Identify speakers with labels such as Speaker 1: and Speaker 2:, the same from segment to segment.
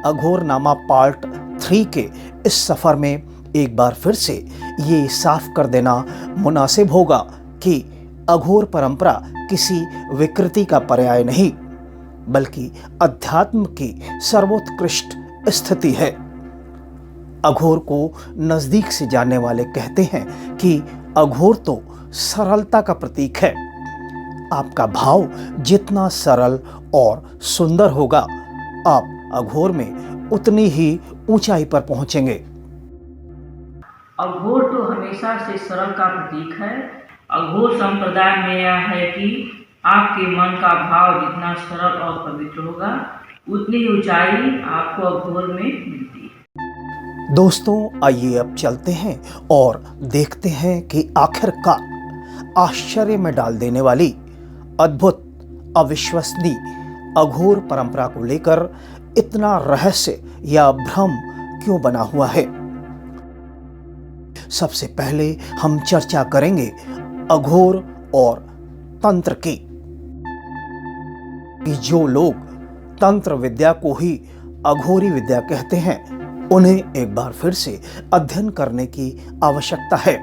Speaker 1: अघोरनामा part 3 के इस सफर में एक बार फिर से ये साफ कर देना मुनासिब होगा कि अघोर परंपरा किसी विकृति का पर्याय नहीं, बल्कि अध्यात्म की सर्वोत्कृष्ट स्थिति है। अघोर को नजदीक से जानने वाले कहते हैं कि अघोर तो सरलता का प्रतीक है। आपका भाव जितना सरल और सुंदर होगा, आप अघोर में उतनी ही ऊंचाई पर पहुंचेंगे।
Speaker 2: अघोर तो हमेशा से सरल का प्रतीक है। अघोर संप्रदाय में यह है कि आपके मन का भाव जितना सरल और पवित्र होगा, उतनी ऊंचाई आपको अघोर में मिलती है।
Speaker 1: दोस्तों, आइए अब चलते हैं और देखते हैं कि आखिरकार आश्चर्य में डाल देने वाली अद्भुत, अविश्वसनीय अघोर परंपरा को लेकर इतना रहस्य या भ्रम क्यों बना हुआ है। सबसे पहले हम चर्चा करेंगे अघोर और तंत्र की। कि जो लोग तंत्र विद्या को ही अघोरी विद्या कहते हैं, उन्हें एक बार फिर से अध्ययन करने की आवश्यकता है।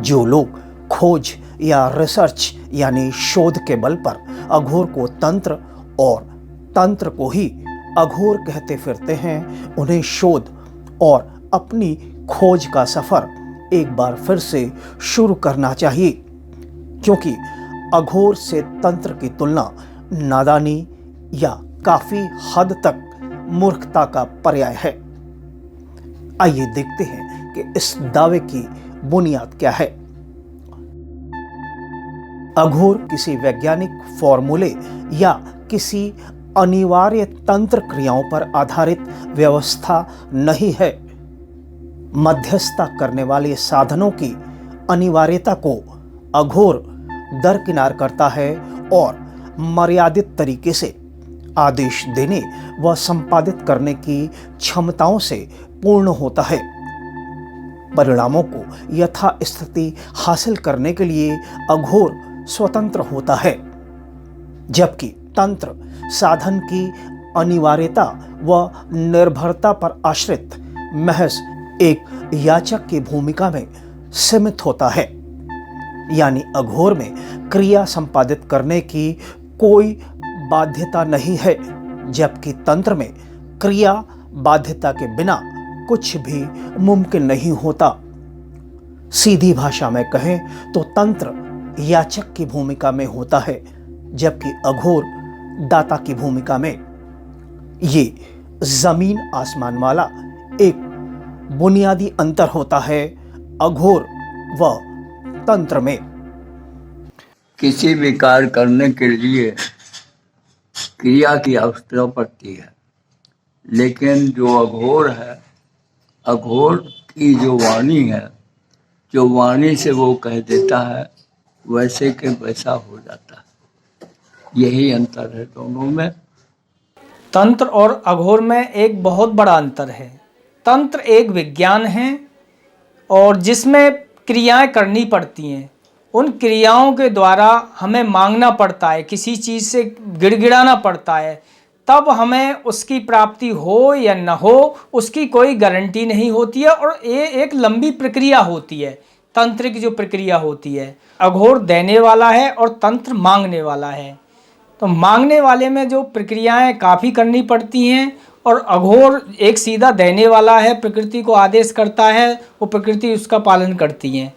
Speaker 1: जो लोग खोज या रिसर्च यानी शोध के बल पर अघोर को तंत्र और तंत्र को ही अघोर कहते फिरते हैं, उन्हें शोध और अपनी खोज का सफर एक बार फिर से शुरू करना चाहिए, क्योंकि अघोर से तंत्र की तुलना नादानी या काफी हद तक मूर्खता का पर्याय है। आइए देखते हैं कि इस दावे की बुनियाद क्या है। अघोर किसी वैज्ञानिक फॉर्मूले या किसी अनिवार्य तंत्र क्रियाओं पर आधारित व्यवस्था नहीं है। मध्यस्थता करने वाले साधनों की अनिवार्यता को अघोर दरकिनार करता है और मर्यादित तरीके से आदेश देने व संपादित करने की क्षमताओं से पूर्ण होता है। परिणामों को यथास्थिति हासिल करने के लिए अघोर स्वतंत्र होता है, जबकि तंत्र साधन की अनिवार्यता व निर्भरता पर आश्रित महज एक याचक की भूमिका में सीमित होता है। यानी अघोर में क्रिया संपादित करने की कोई बाध्यता नहीं है, जबकि तंत्र में क्रिया बाध्यता के बिना कुछ भी मुमकिन नहीं होता। सीधी भाषा में कहें तो तंत्र याचक की भूमिका में होता है, जबकि अघोर दाता की भूमिका में। ये जमीन आसमान वाला एक बुनियादी अंतर होता है अघोर व तंत्र में।
Speaker 3: किसी भी कार्य करने के लिए क्रिया की आवश्यकता पड़ती है, लेकिन जो अघोर है, अघोर की जो वाणी है, जो वाणी से वो कह देता है, वैसे के वैसा हो जाता है। यही अंतर है दोनों में।
Speaker 4: तंत्र और अघोर में एक बहुत बड़ा अंतर है। तंत्र एक विज्ञान है और जिसमें क्रियाएं करनी पड़ती हैं। उन क्रियाओं के द्वारा हमें मांगना पड़ता है, किसी चीज़ से गिड़गिड़ाना पड़ता है, तब हमें उसकी प्राप्ति हो या न हो उसकी कोई गारंटी नहीं होती है, और ये एक लंबी प्रक्रिया होती है। तंत्र की जो प्रक्रिया होती है, अघोर देने वाला है और तंत्र मांगने वाला है। तो मांगने वाले में जो प्रक्रियाएं काफ़ी करनी पड़ती हैं, और अघोर एक सीधा देने वाला है, प्रकृति को आदेश करता है, वो प्रकृति उसका पालन करती है।